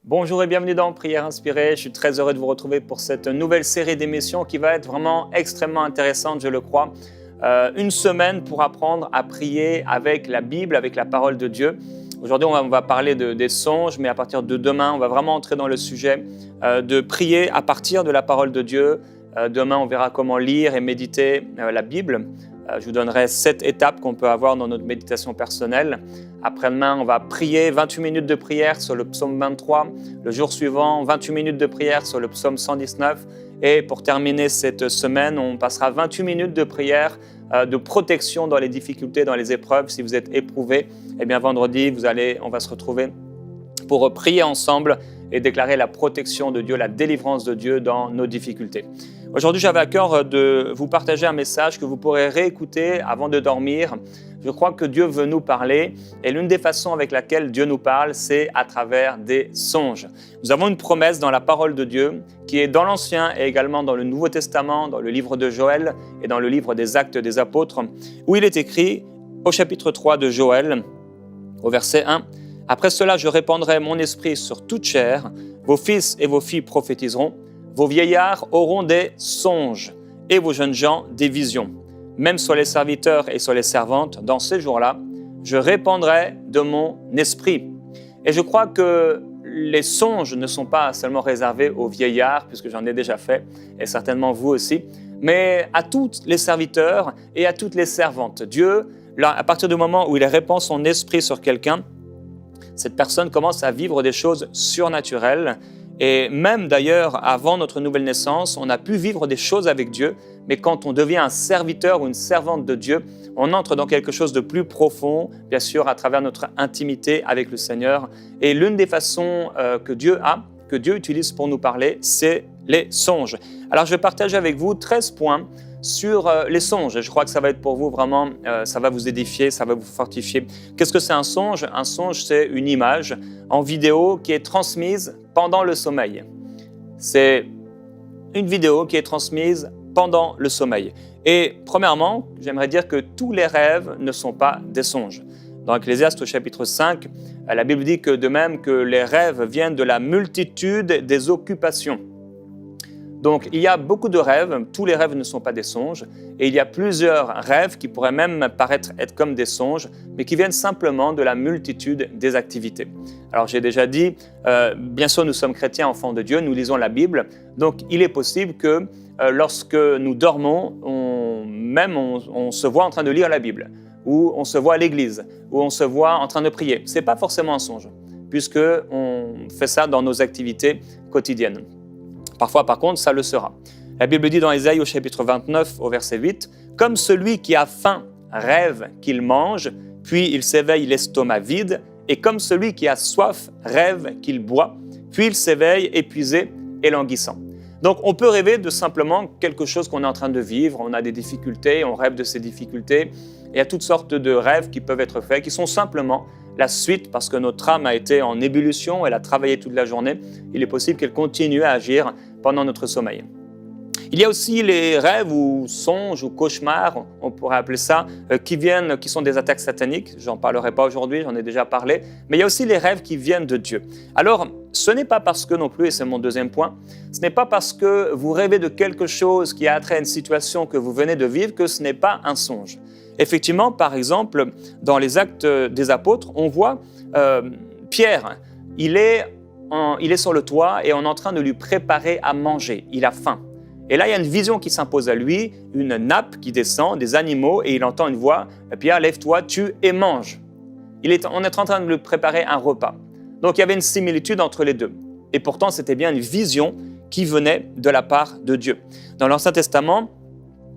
Bonjour et bienvenue dans Prière Inspirée. Je suis très heureux de vous retrouver pour cette nouvelle série d'émissions qui va être vraiment extrêmement intéressante, je le crois. Une semaine pour apprendre à prier avec la Bible, avec la parole de Dieu. Aujourd'hui, on va parler des songes, mais à partir de demain, on va vraiment entrer dans le sujet de prier à partir de la parole de Dieu. Demain, on verra comment lire et méditer la Bible. Je vous donnerai 7 étapes qu'on peut avoir dans notre méditation personnelle. Après-demain, on va prier 28 minutes de prière sur le psaume 23. Le jour suivant, 28 minutes de prière sur le psaume 119. Et pour terminer cette semaine, on passera 28 minutes de prière de protection dans les difficultés, dans les épreuves. Si vous êtes éprouvé, eh bien vendredi, on va se retrouver pour prier ensemble et déclarer la protection de Dieu, la délivrance de Dieu dans nos difficultés. Aujourd'hui, j'avais à cœur de vous partager un message que vous pourrez réécouter avant de dormir. Je crois que Dieu veut nous parler et l'une des façons avec laquelle Dieu nous parle, c'est à travers des songes. Nous avons une promesse dans la parole de Dieu qui est dans l'Ancien et également dans le Nouveau Testament, dans le livre de Joël et dans le livre des Actes des Apôtres, où il est écrit au chapitre 3 de Joël, au verset 1, « Après cela, je répandrai mon esprit sur toute chair, vos fils et vos filles prophétiseront, vos vieillards auront des songes et vos jeunes gens des visions. Même sur les serviteurs et sur les servantes, dans ces jours-là, je répandrai de mon esprit. » Et je crois que les songes ne sont pas seulement réservés aux vieillards, puisque j'en ai déjà fait, et certainement vous aussi, mais à tous les serviteurs et à toutes les servantes. Dieu, là, à partir du moment où il répand son esprit sur quelqu'un, cette personne commence à vivre des choses surnaturelles. Et même d'ailleurs, avant notre nouvelle naissance, on a pu vivre des choses avec Dieu, mais quand on devient un serviteur ou une servante de Dieu, on entre dans quelque chose de plus profond, bien sûr, à travers notre intimité avec le Seigneur. Et l'une des façons que Dieu utilise pour nous parler, c'est les songes. Alors, je vais partager avec vous 13 points sur les songes. Je crois que ça va être pour vous vraiment, ça va vous édifier, ça va vous fortifier. Qu'est-ce que c'est un songe? Un songe, c'est une image en vidéo qui est transmise pendant le sommeil. C'est une vidéo qui est transmise pendant le sommeil. Et premièrement, j'aimerais dire que tous les rêves ne sont pas des songes. Dans Ecclésiaste au chapitre 5, la Bible dit que de même que les rêves viennent de la multitude des occupations. Donc, il y a beaucoup de rêves, tous les rêves ne sont pas des songes, et il y a plusieurs rêves qui pourraient même paraître être comme des songes, mais qui viennent simplement de la multitude des activités. Alors, j'ai déjà dit, bien sûr, nous sommes chrétiens, enfants de Dieu, nous lisons la Bible, donc il est possible que lorsque nous dormons, on se voit en train de lire la Bible, ou on se voit à l'église, ou on se voit en train de prier. Ce n'est pas forcément un songe, puisqu'on fait ça dans nos activités quotidiennes. Parfois, par contre, ça le sera. La Bible dit dans Ésaïe au chapitre 29, au verset 8, « Comme celui qui a faim rêve qu'il mange, puis il s'éveille l'estomac vide, et comme celui qui a soif rêve qu'il boit, puis il s'éveille épuisé et languissant. » Donc, on peut rêver de simplement quelque chose qu'on est en train de vivre, on a des difficultés, on rêve de ces difficultés. Il y a toutes sortes de rêves qui peuvent être faits, qui sont simplement la suite, parce que notre âme a été en ébullition, elle a travaillé toute la journée, il est possible qu'elle continue à agir pendant notre sommeil. Il y a aussi les rêves ou songes ou cauchemars, on pourrait appeler ça, qui sont des attaques sataniques. J'en parlerai pas aujourd'hui, j'en ai déjà parlé, mais il y a aussi les rêves qui viennent de Dieu. Alors, ce n'est pas parce que non plus, et c'est mon deuxième point, ce n'est pas parce que vous rêvez de quelque chose qui a trait à une situation que vous venez de vivre que ce n'est pas un songe. Effectivement, par exemple, dans les Actes des Apôtres, on voit Pierre, il est sur le toit et on est en train de lui préparer à manger, il a faim. Et là, il y a une vision qui s'impose à lui, une nappe qui descend, des animaux, et il entend une voix, « Pierre, lève-toi, tue et mange ». On est en train de lui préparer un repas. Donc, il y avait une similitude entre les deux. Et pourtant, c'était bien une vision qui venait de la part de Dieu. Dans l'Ancien Testament,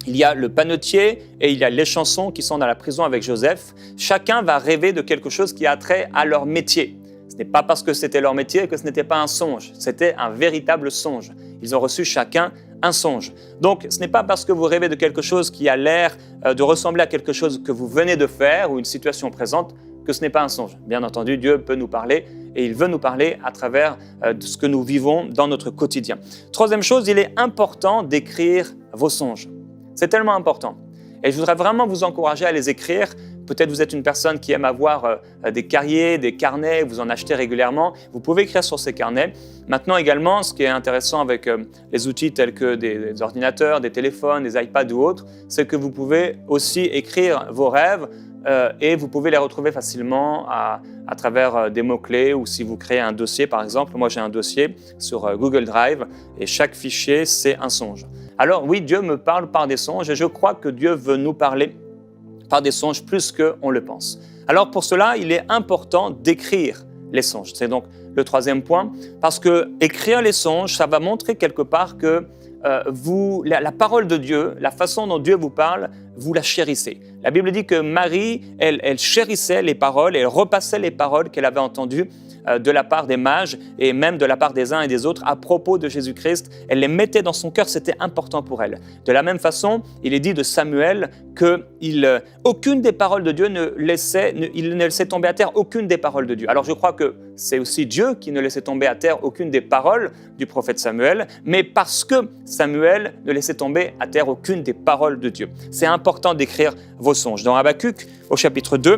il y a le panetier et il y a les chansons qui sont dans la prison avec Joseph. Chacun va rêver de quelque chose qui a trait à leur métier. Ce n'est pas parce que c'était leur métier que ce n'était pas un songe. C'était un véritable songe. Ils ont reçu chacun un songe. Donc, ce n'est pas parce que vous rêvez de quelque chose qui a l'air de ressembler à quelque chose que vous venez de faire ou une situation présente que ce n'est pas un songe. Bien entendu, Dieu peut nous parler et il veut nous parler à travers de ce que nous vivons dans notre quotidien. Troisième chose, il est important d'écrire vos songes. C'est tellement important. Et je voudrais vraiment vous encourager à les écrire peut-être vous êtes une personne qui aime avoir des cahiers, des carnets, vous en achetez régulièrement. Vous pouvez écrire sur ces carnets. Maintenant également, ce qui est intéressant avec les outils tels que des ordinateurs, des téléphones, des iPads ou autres, c'est que vous pouvez aussi écrire vos rêves et vous pouvez les retrouver facilement à travers des mots-clés ou si vous créez un dossier par exemple. Moi j'ai un dossier sur Google Drive et chaque fichier c'est un songe. Alors oui, Dieu me parle par des songes et je crois que Dieu veut nous parler par des songes plus qu'on le pense. Alors pour cela, il est important d'écrire les songes. C'est donc le troisième point, parce que écrire les songes, ça va montrer quelque part que la parole de Dieu, la façon dont Dieu vous parle, vous la chérissez. La Bible dit que Marie, elle chérissait les paroles, elle repassait les paroles qu'elle avait entendues de la part des mages et même de la part des uns et des autres à propos de Jésus-Christ. Elle les mettait dans son cœur, c'était important pour elle. De la même façon, il est dit de Samuel qu'aucune des paroles de Dieu il ne laissait tomber à terre aucune des paroles de Dieu. Alors je crois que c'est aussi Dieu qui ne laissait tomber à terre aucune des paroles du prophète Samuel, mais parce que Samuel ne laissait tomber à terre aucune des paroles de Dieu. C'est important d'écrire vos songes. Dans Habakkuk, au chapitre 2,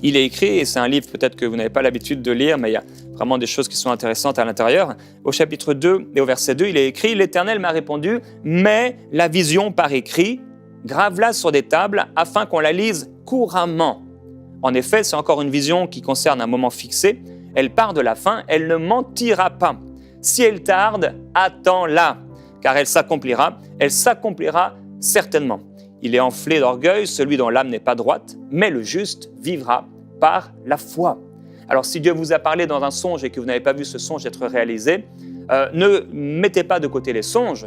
il est écrit, et c'est un livre peut-être que vous n'avez pas l'habitude de lire, mais il y a vraiment des choses qui sont intéressantes à l'intérieur. Au chapitre 2 et au verset 2, il est écrit « L'Éternel m'a répondu, mets la vision par écrit, grave-la sur des tables afin qu'on la lise couramment. » En effet, c'est encore une vision qui concerne un moment fixé. Elle part de la fin, elle ne mentira pas. Si elle tarde, attends-la, car elle s'accomplira certainement. Il est enflé d'orgueil, celui dont l'âme n'est pas droite, mais le juste vivra par la foi. Alors si Dieu vous a parlé dans un songe et que vous n'avez pas vu ce songe être réalisé, ne mettez pas de côté les songes,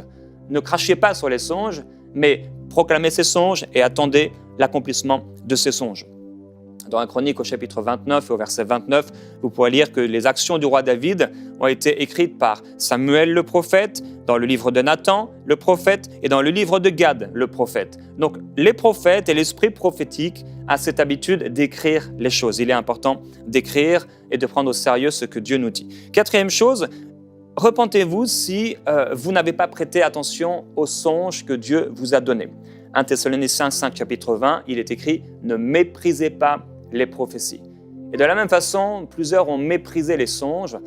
ne crachez pas sur les songes, mais proclamez ces songes et attendez l'accomplissement de ces songes. Dans la Chronique au chapitre 29 et au verset 29, vous pourrez lire que les actions du roi David ont été écrites par Samuel le prophète, dans le livre de Nathan le prophète et dans le livre de Gad le prophète. Donc les prophètes et l'esprit prophétique a cette habitude d'écrire les choses. Il est important d'écrire et de prendre au sérieux ce que Dieu nous dit. Quatrième chose, repentez-vous si vous n'avez pas prêté attention aux songes que Dieu vous a donnés. 1 Thessaloniciens 5, chapitre 20, il est écrit « Ne méprisez pas les prophéties ». Et de la même façon, plusieurs ont méprisé les songes,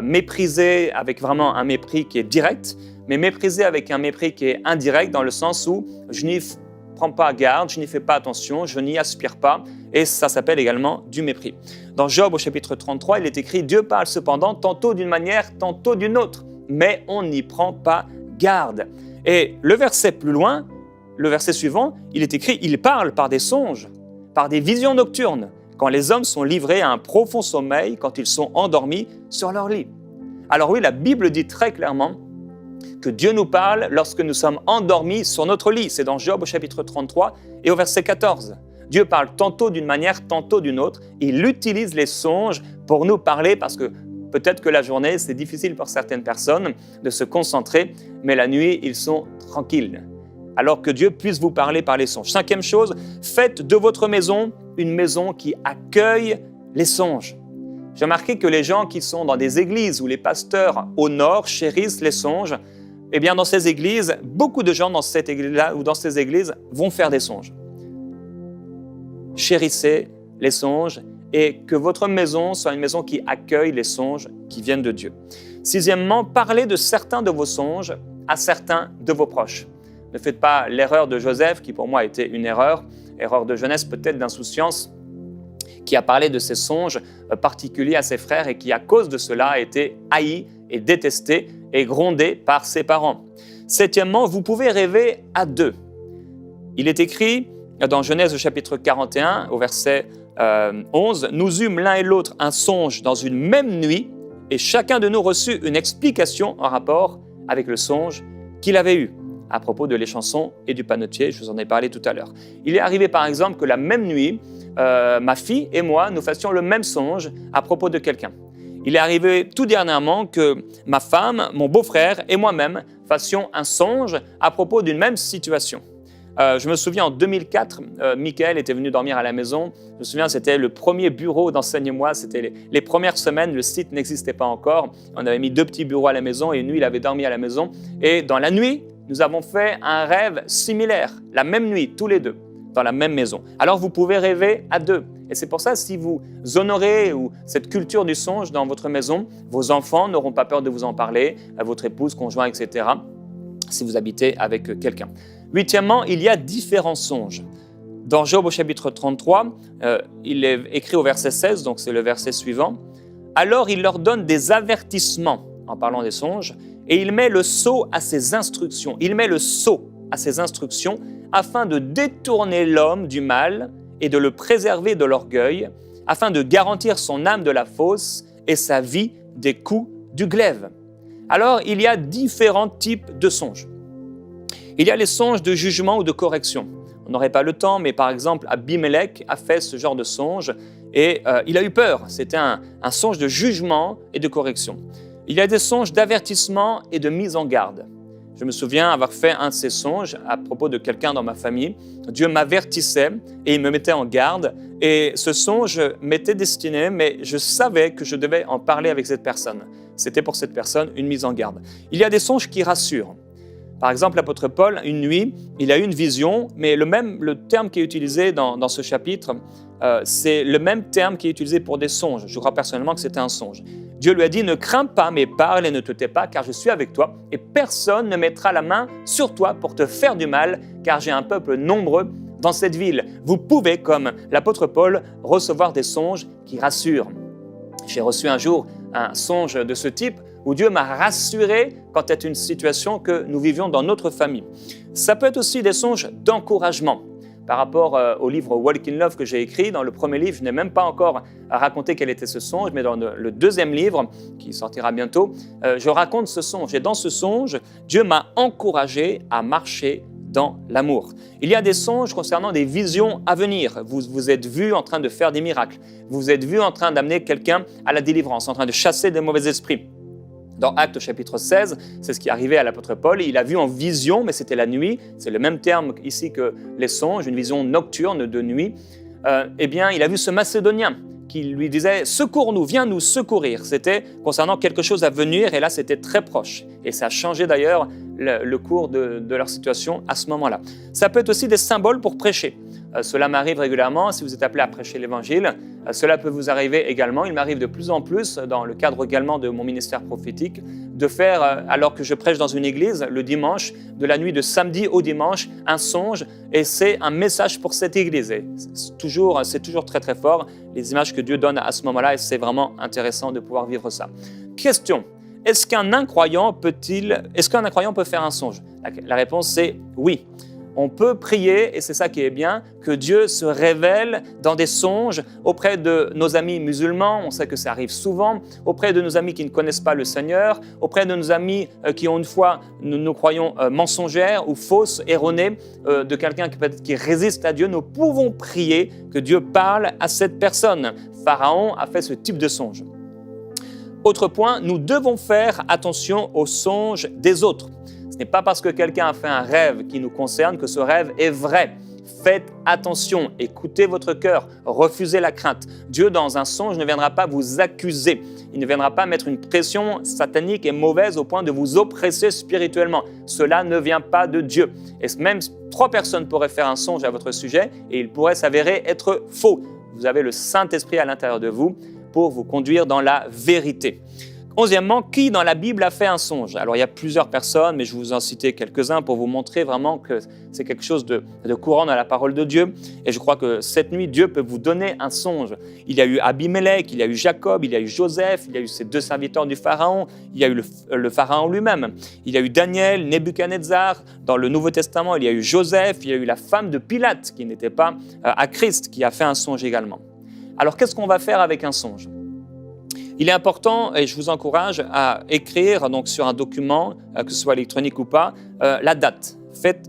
méprisé avec vraiment un mépris qui est direct, mais méprisé avec un mépris qui est indirect dans le sens où je n'y prends pas garde, je n'y fais pas attention, je n'y aspire pas, et ça s'appelle également du mépris. Dans Job au chapitre 33, il est écrit « Dieu parle cependant tantôt d'une manière, tantôt d'une autre, mais on n'y prend pas garde ». Et le verset plus loin, le verset suivant, il est écrit « Il parle par des songes, par des visions nocturnes, quand les hommes sont livrés à un profond sommeil, quand ils sont endormis sur leur lit. » Alors oui, la Bible dit très clairement que Dieu nous parle lorsque nous sommes endormis sur notre lit. C'est dans Job au chapitre 33 et au verset 14. Dieu parle tantôt d'une manière, tantôt d'une autre. Il utilise les songes pour nous parler parce que peut-être que la journée, c'est difficile pour certaines personnes de se concentrer, mais la nuit, ils sont tranquilles. Alors que Dieu puisse vous parler par les songes. Cinquième chose, faites de votre maison une maison qui accueille les songes. J'ai remarqué que les gens qui sont dans des églises où les pasteurs honorent, chérissent les songes, eh bien dans ces églises, beaucoup de gens dans cette église-là ou dans ces églises vont faire des songes. Chérissez les songes et que votre maison soit une maison qui accueille les songes qui viennent de Dieu. Sixièmement, parlez de certains de vos songes à certains de vos proches. Ne faites pas l'erreur de Joseph, qui pour moi était une erreur de jeunesse, peut-être d'insouciance, qui a parlé de ses songes particuliers à ses frères et qui, à cause de cela, a été haï et détesté et grondé par ses parents. Septièmement, vous pouvez rêver à deux. Il est écrit dans Genèse au chapitre 41, au verset 11, « Nous eûmes l'un et l'autre un songe dans une même nuit et chacun de nous reçut une explication en rapport avec le songe qu'il avait eu. » À propos de les chansons et du panetier, je vous en ai parlé tout à l'heure. Il est arrivé par exemple que la même nuit, ma fille et moi, nous fassions le même songe à propos de quelqu'un. Il est arrivé tout dernièrement que ma femme, mon beau-frère et moi-même fassions un songe à propos d'une même situation. Je me souviens en 2004, Michael était venu dormir à la maison. Je me souviens, c'était le premier bureau d'Enseigne-moi. C'était les premières semaines, le site n'existait pas encore. On avait mis 2 petits bureaux à la maison et une nuit, il avait dormi à la maison. Et dans la nuit, nous avons fait un rêve similaire, la même nuit, tous les deux. dans la même maison. Alors vous pouvez rêver à deux. Et c'est pour ça, si vous honorez cette culture du songe dans votre maison, vos enfants n'auront pas peur de vous en parler, à votre épouse, conjoint, etc., si vous habitez avec quelqu'un. Huitièmement, il y a différents songes. Dans Job au chapitre 33, il est écrit au verset 16, donc c'est le verset suivant. « Alors il leur donne des avertissements, en parlant des songes, et il met le sceau à ses instructions. Il met le sceau à ses instructions afin de détourner l'homme du mal et de le préserver de l'orgueil, afin de garantir son âme de la fausse et sa vie des coups du glaive. » Alors, il y a différents types de songes. Il y a les songes de jugement ou de correction. On n'aurait pas le temps, mais par exemple, Abimelech a fait ce genre de songe et il a eu peur. C'était un songe de jugement et de correction. Il y a des songes d'avertissement et de mise en garde. Je me souviens avoir fait un de ces songes à propos de quelqu'un dans ma famille. Dieu m'avertissait et il me mettait en garde. Et ce songe m'était destiné, mais je savais que je devais en parler avec cette personne. C'était pour cette personne une mise en garde. Il y a des songes qui rassurent. Par exemple, l'apôtre Paul, une nuit, il a eu une vision, mais le terme qui est utilisé dans ce chapitre, c'est le même terme qui est utilisé pour des songes. Je crois personnellement que c'était un songe. Dieu lui a dit « Ne crains pas, mais parle et ne te tais pas, car je suis avec toi, et personne ne mettra la main sur toi pour te faire du mal, car j'ai un peuple nombreux dans cette ville. » Vous pouvez, comme l'apôtre Paul, recevoir des songes qui rassurent. J'ai reçu un jour un songe de ce type où Dieu m'a rassuré quant à une situation que nous vivions dans notre famille. Ça peut être aussi des songes d'encouragement. Par rapport au livre Walk in Love que j'ai écrit, dans le premier livre, je n'ai même pas encore raconté quel était ce songe, mais dans le deuxième livre, qui sortira bientôt, je raconte ce songe. Et dans ce songe, Dieu m'a encouragé à marcher dans l'amour. Il y a des songes concernant des visions à venir. Vous vous êtes vu en train de faire des miracles. Vous vous êtes vu en train d'amener quelqu'un à la délivrance, en train de chasser des mauvais esprits. Dans Actes chapitre 16, c'est ce qui est arrivé à l'apôtre Paul. Il a vu en vision, mais c'était la nuit. C'est le même terme ici que les songes, une vision nocturne de nuit. Eh bien, il a vu ce Macédonien qui lui disait « Secours-nous, viens nous secourir ». C'était concernant quelque chose à venir et là, c'était très proche. Et ça a changé d'ailleurs le cours de leur situation à ce moment-là. Ça peut être aussi des symboles pour prêcher. Cela m'arrive régulièrement, si vous êtes appelé à prêcher l'Évangile, cela peut vous arriver également. Il m'arrive de plus en plus, dans le cadre également de mon ministère prophétique, de faire, alors que je prêche dans une église, le dimanche, de la nuit de samedi au dimanche, un songe, et c'est un message pour cette église. Et c'est toujours très très fort, les images que Dieu donne à ce moment-là, et c'est vraiment intéressant de pouvoir vivre ça. Question, est-ce qu'un incroyant peut faire un songe? La réponse c'est oui. On peut prier, et c'est ça qui est bien, que Dieu se révèle dans des songes auprès de nos amis musulmans, on sait que ça arrive souvent, auprès de nos amis qui ne connaissent pas le Seigneur, auprès de nos amis qui ont une foi, nous croyons, mensongère ou fausse, erronée, de quelqu'un qui résiste à Dieu. Nous pouvons prier que Dieu parle à cette personne. Pharaon a fait ce type de songe. Autre point, nous devons faire attention aux songes des autres. Ce n'est pas parce que quelqu'un a fait un rêve qui nous concerne que ce rêve est vrai. Faites attention, écoutez votre cœur, refusez la crainte. Dieu, dans un songe, ne viendra pas vous accuser. Il ne viendra pas mettre une pression satanique et mauvaise au point de vous oppresser spirituellement. Cela ne vient pas de Dieu. Et même 3 personnes pourraient faire un songe à votre sujet et il pourrait s'avérer être faux. Vous avez le Saint-Esprit à l'intérieur de vous pour vous conduire dans la vérité. 11e, qui dans la Bible a fait un songe? Alors il y a plusieurs personnes, mais je vais vous en citer quelques-uns pour vous montrer vraiment que c'est quelque chose de courant dans la parole de Dieu. Et je crois que cette nuit, Dieu peut vous donner un songe. Il y a eu Abimelech, il y a eu Jacob, il y a eu Joseph, il y a eu ces 2 serviteurs du Pharaon, il y a eu le Pharaon lui-même. Il y a eu Daniel, Nebuchadnezzar. Dans le Nouveau Testament, il y a eu Joseph, il y a eu la femme de Pilate qui n'était pas à Christ, qui a fait un songe également. Alors qu'est-ce qu'on va faire avec un songe? Il est important, et je vous encourage à écrire donc, sur un document, que ce soit électronique ou pas, la date.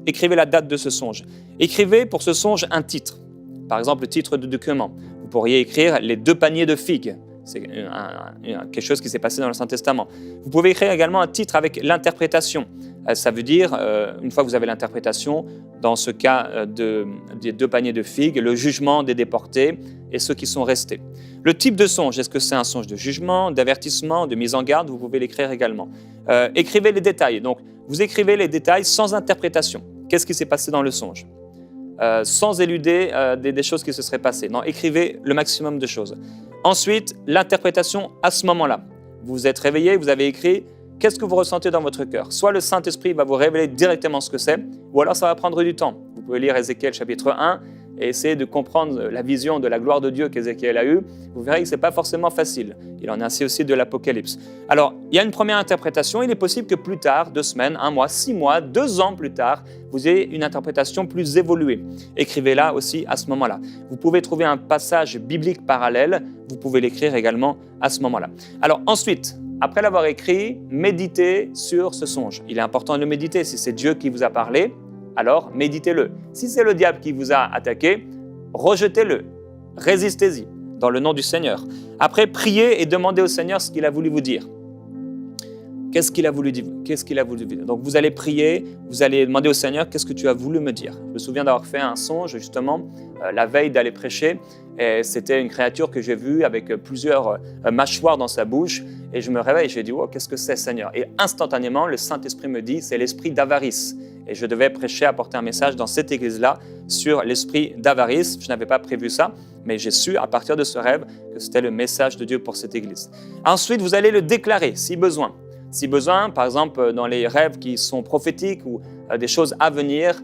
Écrivez la date de ce songe. Écrivez pour ce songe un titre. Par exemple, le titre de document. Vous pourriez écrire « Les 2 paniers de figues ». C'est quelque chose qui s'est passé dans le Saint-Testament. Vous pouvez écrire également un titre avec l'interprétation. Ça veut dire, une fois que vous avez l'interprétation, dans ce cas des 2 paniers de figues, le jugement des déportés et ceux qui sont restés. Le type de songe, est-ce que c'est un songe de jugement, d'avertissement, de mise en garde? Vous pouvez l'écrire également. Écrivez les détails. Donc, vous écrivez les détails sans interprétation. Qu'est-ce qui s'est passé dans le songe? sans éluder des choses qui se seraient passées. Non, écrivez le maximum de choses. Ensuite, l'interprétation à ce moment-là. Vous vous êtes réveillé, vous avez écrit, qu'est-ce que vous ressentez dans votre cœur? Soit le Saint-Esprit va vous révéler directement ce que c'est, ou alors ça va prendre du temps. Vous pouvez lire Ézéchiel chapitre 1 et essayer de comprendre la vision de la gloire de Dieu qu'Ézéchiel a eue. Vous verrez que ce n'est pas forcément facile. Il en a ainsi aussi de l'Apocalypse. Alors, il y a une première interprétation. Il est possible que plus tard, 2 semaines, 1 mois, 6 mois, 2 ans plus tard, vous ayez une interprétation plus évoluée. Écrivez-la aussi à ce moment-là. Vous pouvez trouver un passage biblique parallèle. Vous pouvez l'écrire également à ce moment-là. Alors ensuite, après l'avoir écrit, méditez sur ce songe. Il est important de le méditer. Si c'est Dieu qui vous a parlé, alors méditez-le. Si c'est le diable qui vous a attaqué, rejetez-le, résistez-y, dans le nom du Seigneur. Après, priez et demandez au Seigneur ce qu'il a voulu vous dire. Qu'est-ce qu'il a voulu dire? Donc vous allez prier, vous allez demander au Seigneur, qu'est-ce que tu as voulu me dire? Je me souviens d'avoir fait un songe, justement, la veille d'aller prêcher. Et c'était une créature que j'ai vue avec plusieurs mâchoires dans sa bouche. Et je me réveille et j'ai dit, oh, qu'est-ce que c'est, Seigneur? Et instantanément, le Saint-Esprit me dit, c'est l'esprit d'avarice. Et je devais prêcher, apporter un message dans cette église-là sur l'esprit d'avarice. Je n'avais pas prévu ça, mais j'ai su à partir de ce rêve que c'était le message de Dieu pour cette église. Ensuite, vous allez le déclarer si besoin. Si besoin, par exemple, dans les rêves qui sont prophétiques ou des choses à venir,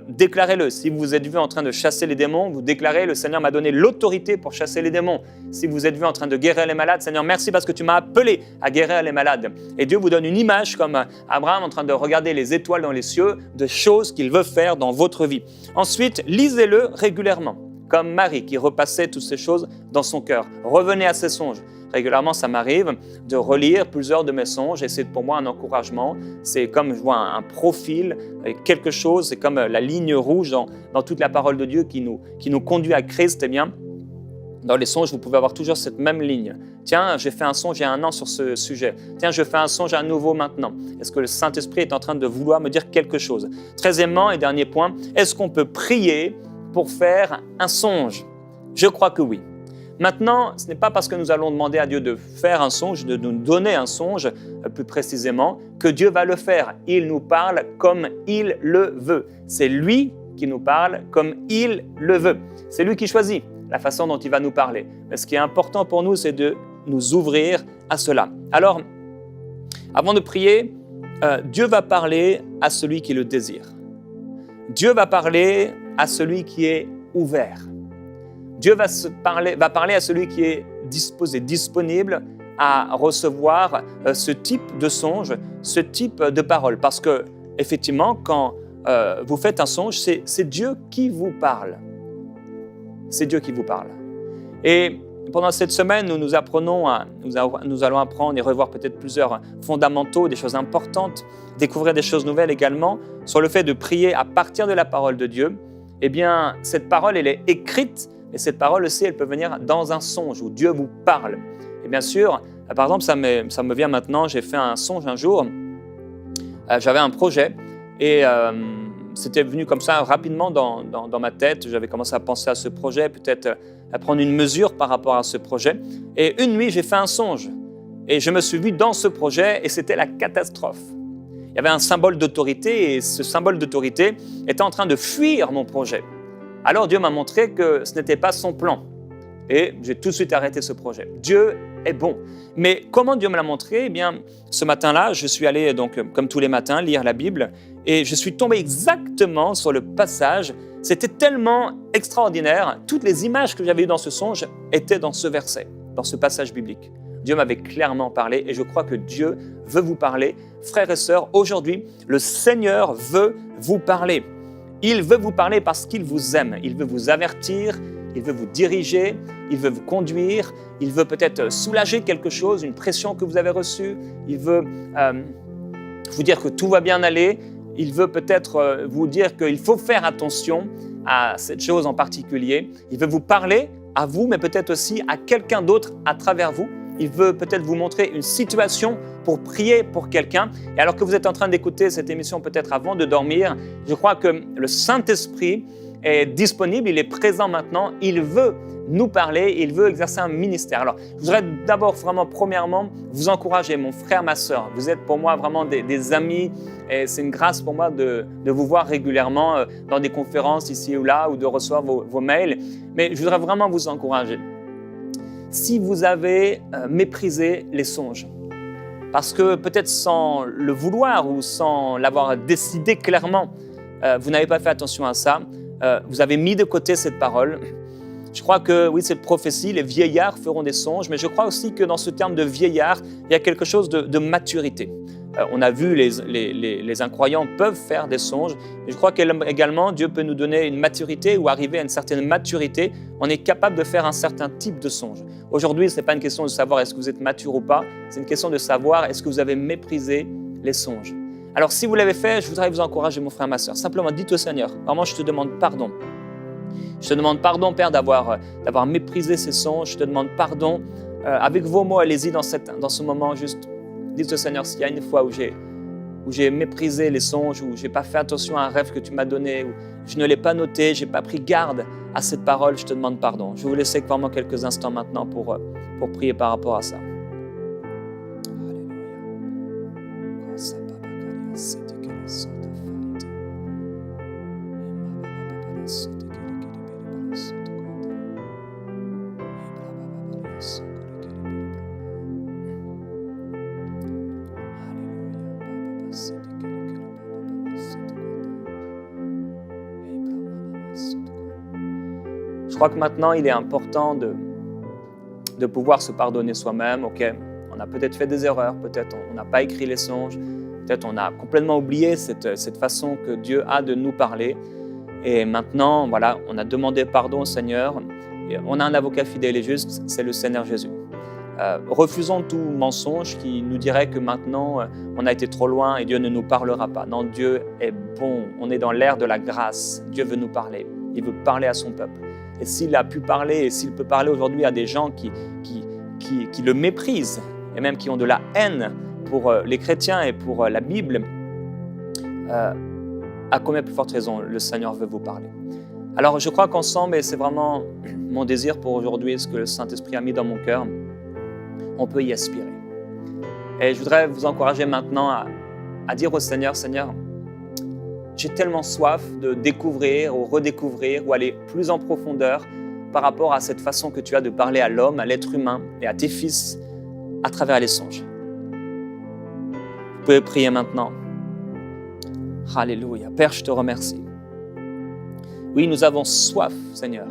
déclarez-le. Si vous êtes vu en train de chasser les démons, vous déclarez, le Seigneur m'a donné l'autorité pour chasser les démons. Si vous êtes vu en train de guérir les malades, Seigneur, merci parce que tu m'as appelé à guérir les malades. Et Dieu vous donne une image comme Abraham en train de regarder les étoiles dans les cieux, de choses qu'il veut faire dans votre vie. Ensuite, lisez-le régulièrement, comme Marie qui repassait toutes ces choses dans son cœur. Revenez à ses songes. Régulièrement, ça m'arrive de relire plusieurs de mes songes et c'est pour moi un encouragement. C'est comme je vois un profil, quelque chose, c'est comme la ligne rouge dans toute la parole de Dieu qui nous conduit à Christ. Eh bien, dans les songes, vous pouvez avoir toujours cette même ligne. Tiens, j'ai fait un songe il y a 1 an sur ce sujet. Tiens, je fais un songe à nouveau maintenant. Est-ce que le Saint-Esprit est en train de vouloir me dire quelque chose? 13e et dernier point, est-ce qu'on peut prier pour faire un songe? Je crois que oui. Maintenant, ce n'est pas parce que nous allons demander à Dieu de faire un songe, de nous donner un songe plus précisément, que Dieu va le faire. Il nous parle comme il le veut. C'est lui qui nous parle comme il le veut. C'est lui qui choisit la façon dont il va nous parler. Mais ce qui est important pour nous, c'est de nous ouvrir à cela. Alors, avant de prier, Dieu va parler à celui qui le désire. Dieu va parler à celui qui est ouvert. Dieu va parler à celui qui est disposé, disponible à recevoir ce type de songe, ce type de parole. Parce que, effectivement, quand vous faites un songe, c'est Dieu qui vous parle. C'est Dieu qui vous parle. Et pendant cette semaine, nous allons apprendre et revoir peut-être plusieurs fondamentaux, des choses importantes, découvrir des choses nouvelles également, sur le fait de prier à partir de la parole de Dieu. Eh bien, cette parole, elle est écrite, et cette parole aussi, elle peut venir dans un songe où Dieu vous parle. Et bien sûr, par exemple, ça me vient maintenant, j'ai fait un songe un jour, j'avais un projet et c'était venu comme ça rapidement dans ma tête. J'avais commencé à penser à ce projet, peut-être à prendre une mesure par rapport à ce projet. Et une nuit, j'ai fait un songe et je me suis vu dans ce projet et c'était la catastrophe. Il y avait un symbole d'autorité et ce symbole d'autorité était en train de fuir mon projet. Alors Dieu m'a montré que ce n'était pas son plan et j'ai tout de suite arrêté ce projet. Dieu est bon. Mais comment Dieu me l'a montré? Eh bien, ce matin-là, je suis allé, donc, comme tous les matins, lire la Bible et je suis tombé exactement sur le passage. C'était tellement extraordinaire. Toutes les images que j'avais eues dans ce songe étaient dans ce verset, dans ce passage biblique. Dieu m'avait clairement parlé et je crois que Dieu veut vous parler. Frères et sœurs, aujourd'hui, le Seigneur veut vous parler. Il veut vous parler parce qu'il vous aime. Il veut vous avertir, il veut vous diriger, il veut vous conduire, il veut peut-être soulager quelque chose, une pression que vous avez reçue. Il veut vous dire que tout va bien aller. Il veut peut-être vous dire qu'il faut faire attention à cette chose en particulier. Il veut vous parler à vous, mais peut-être aussi à quelqu'un d'autre à travers vous. Il veut peut-être vous montrer une situation pour prier pour quelqu'un. Et alors que vous êtes en train d'écouter cette émission peut-être avant de dormir, je crois que le Saint-Esprit est disponible, il est présent maintenant, il veut nous parler, il veut exercer un ministère. Alors, je voudrais d'abord vraiment, premièrement, vous encourager, mon frère, ma sœur. Vous êtes pour moi vraiment des amis et c'est une grâce pour moi de vous voir régulièrement dans des conférences ici ou là ou de recevoir vos mails. Mais je voudrais vraiment vous encourager. Si vous avez méprisé les songes, parce que peut-être sans le vouloir ou sans l'avoir décidé clairement, vous n'avez pas fait attention à ça, vous avez mis de côté cette parole. Je crois que, oui, cette prophétie, les vieillards feront des songes, mais je crois aussi que dans ce terme de vieillard, il y a quelque chose de maturité. On a vu les incroyants peuvent faire des songes, mais je crois qu'également Dieu peut nous donner une maturité ou arriver à une certaine maturité. On est capable de faire un certain type de songe. Aujourd'hui, ce n'est pas une question de savoir est-ce que vous êtes mature ou pas, c'est une question de savoir est-ce que vous avez méprisé les songes. Alors si vous l'avez fait, je voudrais vous encourager, mon frère, ma sœur. Simplement, dites au Seigneur, vraiment, je te demande pardon. Je te demande pardon, Père, d'avoir méprisé ces songes. Je te demande pardon. Avec vos mots, allez-y dans ce moment, juste dites au Seigneur s'il y a une fois où j'ai méprisé les songes, où je n'ai pas fait attention à un rêve que tu m'as donné, où je ne l'ai pas noté, je n'ai pas pris garde à cette parole, je te demande pardon. Je vais vous laisser vraiment quelques instants maintenant pour prier par rapport à ça. Je crois que maintenant, il est important de pouvoir se pardonner soi-même. Ok, on a peut-être fait des erreurs, peut-être on n'a pas écrit les songes, peut-être on a complètement oublié cette façon que Dieu a de nous parler. Et maintenant, voilà, on a demandé pardon au Seigneur. Et on a un avocat fidèle et juste, c'est le Seigneur Jésus. Refusons tout mensonge qui nous dirait que maintenant, on a été trop loin et Dieu ne nous parlera pas. Non, Dieu est bon. On est dans l'ère de la grâce. Dieu veut nous parler. Il veut parler à son peuple. Et s'il a pu parler, et s'il peut parler aujourd'hui à des gens qui le méprisent, et même qui ont de la haine pour les chrétiens et pour la Bible, à combien plus forte raison le Seigneur veut vous parler. Alors je crois qu'ensemble, et c'est vraiment mon désir pour aujourd'hui, ce que le Saint-Esprit a mis dans mon cœur, on peut y aspirer. Et je voudrais vous encourager maintenant à dire au Seigneur, Seigneur, j'ai tellement soif de découvrir ou redécouvrir ou aller plus en profondeur par rapport à cette façon que tu as de parler à l'homme, à l'être humain et à tes fils à travers les songes. Vous pouvez prier maintenant. Alléluia. Père, je te remercie. Oui, nous avons soif, Seigneur.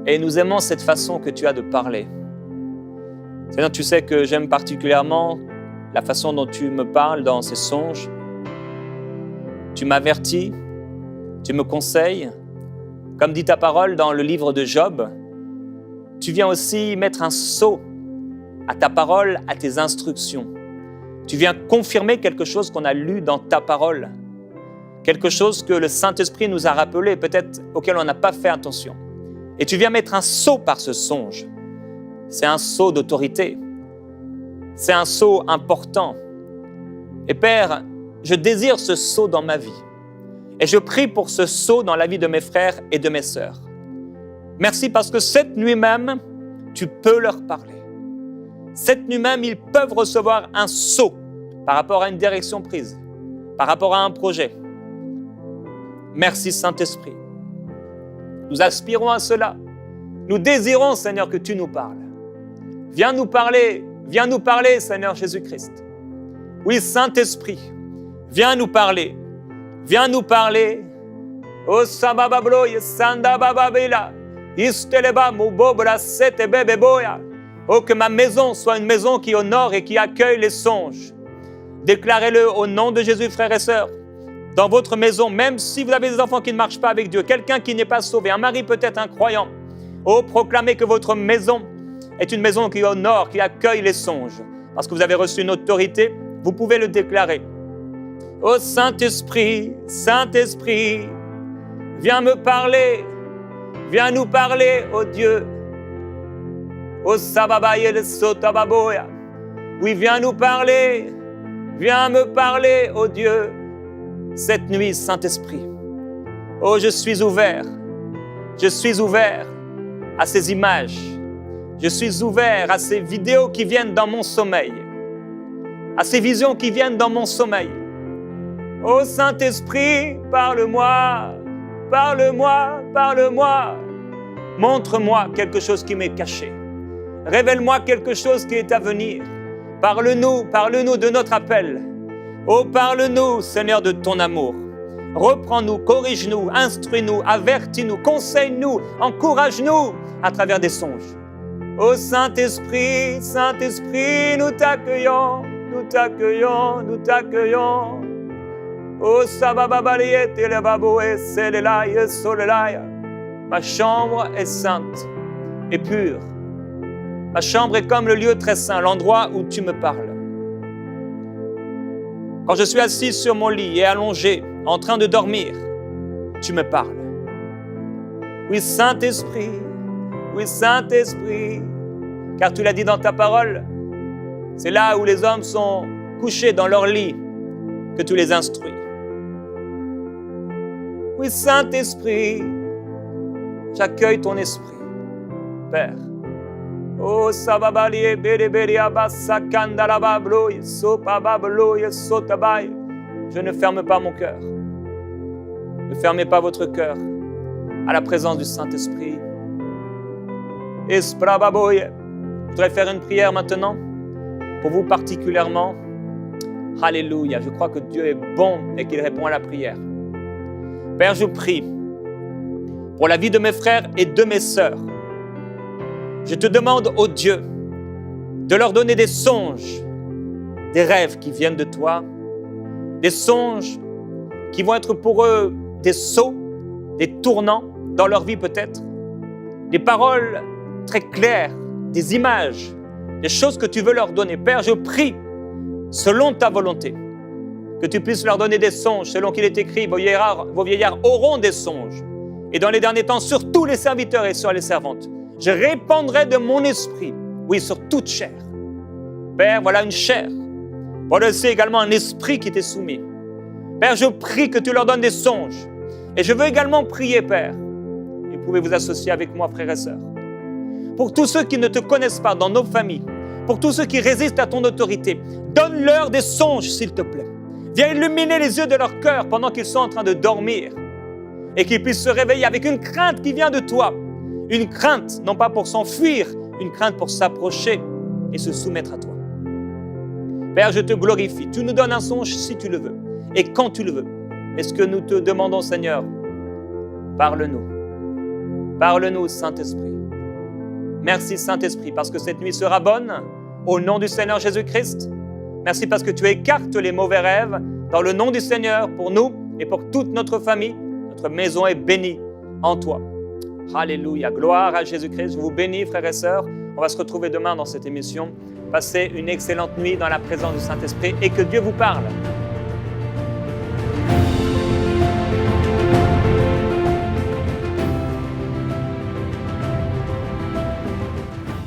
Et nous aimons cette façon que tu as de parler. Seigneur, tu sais que j'aime particulièrement la façon dont tu me parles dans ces songes. Tu m'avertis, tu me conseilles. Comme dit ta parole dans le livre de Job, tu viens aussi mettre un sceau à ta parole, à tes instructions. Tu viens confirmer quelque chose qu'on a lu dans ta parole, quelque chose que le Saint-Esprit nous a rappelé, peut-être auquel on n'a pas fait attention. Et tu viens mettre un sceau par ce songe. C'est un sceau d'autorité. C'est un sceau important. Et Père, je désire ce sceau dans ma vie. Et je prie pour ce sceau dans la vie de mes frères et de mes sœurs. Merci parce que cette nuit même, tu peux leur parler. Cette nuit même, ils peuvent recevoir un sceau par rapport à une direction prise, par rapport à un projet. Merci Saint-Esprit. Nous aspirons à cela. Nous désirons, Seigneur, que tu nous parles. Viens nous parler, Seigneur Jésus-Christ. Oui, Saint-Esprit, viens nous parler. Viens nous parler. Oh, Sababablo, Sandabababila, Isteleba, Mubobra, Setebebeboya. Oh, que ma maison soit une maison qui honore et qui accueille les songes. Déclarez-le au nom de Jésus, frères et sœurs. Dans votre maison, même si vous avez des enfants qui ne marchent pas avec Dieu, quelqu'un qui n'est pas sauvé, un mari peut-être incroyant, oh, proclamez que votre maison est une maison qui honore, qui accueille les songes. Parce que vous avez reçu une autorité, vous pouvez le déclarer. Oh Saint-Esprit, Saint-Esprit, viens me parler, viens nous parler, oh Dieu. Oh Sababaye de Sotababoya, oui, viens nous parler, viens me parler, oh Dieu. Cette nuit, Saint-Esprit, Oh, je suis ouvert. Je suis ouvert à ces images. Je suis ouvert à ces vidéos qui viennent dans mon sommeil, à ces visions qui viennent dans mon sommeil. Ô Saint-Esprit, parle-moi, parle-moi, parle-moi. Montre-moi quelque chose qui m'est caché. Révèle-moi quelque chose qui est à venir. Parle-nous, parle-nous de notre appel. Oh, parle-nous, Seigneur, de ton amour. Reprends-nous, corrige-nous, instruis-nous, avertis-nous, conseille-nous, encourage-nous à travers des songes. Ô Saint-Esprit, Saint-Esprit, nous t'accueillons, nous t'accueillons, nous t'accueillons. Ô Sabababaliye Telebaboe Selelaye Solelaya. Ma chambre est sainte et pure. Ma chambre est comme le lieu très saint, l'endroit où tu me parles. Quand je suis assis sur mon lit et allongé, en train de dormir, tu me parles. Oui, Saint-Esprit, oui, Saint-Esprit, car tu l'as dit dans ta parole, c'est là où les hommes sont couchés dans leur lit que tu les instruis. Oui, Saint-Esprit, j'accueille ton esprit, Père. Oh, sababaliye belebeli abasakandalabablo sopabablo sotabai. Je ne ferme pas mon cœur. Ne fermez pas votre cœur à la présence du Saint-Esprit. Esprababoye. Je voudrais faire une prière maintenant pour vous particulièrement. Alléluia. Je crois que Dieu est bon et qu'il répond à la prière. Père, je prie pour la vie de mes frères et de mes sœurs. Je te demande, ô Dieu, de leur donner des songes, des rêves qui viennent de toi, des songes qui vont être pour eux des sauts, des tournants dans leur vie peut-être, des paroles très claires, des images, des choses que tu veux leur donner. Père, je prie, selon ta volonté, que tu puisses leur donner des songes, selon qu'il est écrit, vos vieillards auront des songes. Et dans les derniers temps, sur tous les serviteurs et sur les servantes, je répandrai de mon esprit, oui, sur toute chair. Père, voilà une chair. Voilà aussi également un esprit qui t'est soumis. Père, je prie que tu leur donnes des songes. Et je veux également prier, Père, et vous pouvez vous associer avec moi, frères et sœurs, pour tous ceux qui ne te connaissent pas dans nos familles, pour tous ceux qui résistent à ton autorité, donne-leur des songes, s'il te plaît. Viens illuminer les yeux de leur cœur pendant qu'ils sont en train de dormir et qu'ils puissent se réveiller avec une crainte qui vient de toi. Une crainte, non pas pour s'enfuir, une crainte pour s'approcher et se soumettre à toi. Père, je te glorifie. Tu nous donnes un songe si tu le veux et quand tu le veux. Et ce que nous te demandons, Seigneur, parle-nous. Parle-nous, Saint-Esprit. Merci, Saint-Esprit, parce que cette nuit sera bonne, au nom du Seigneur Jésus-Christ. Merci parce que tu écartes les mauvais rêves dans le nom du Seigneur pour nous et pour toute notre famille. Notre maison est bénie en toi. Alléluia, gloire à Jésus-Christ. Je vous bénis, frères et sœurs. On va se retrouver demain dans cette émission. Passez une excellente nuit dans la présence du Saint-Esprit et que Dieu vous parle.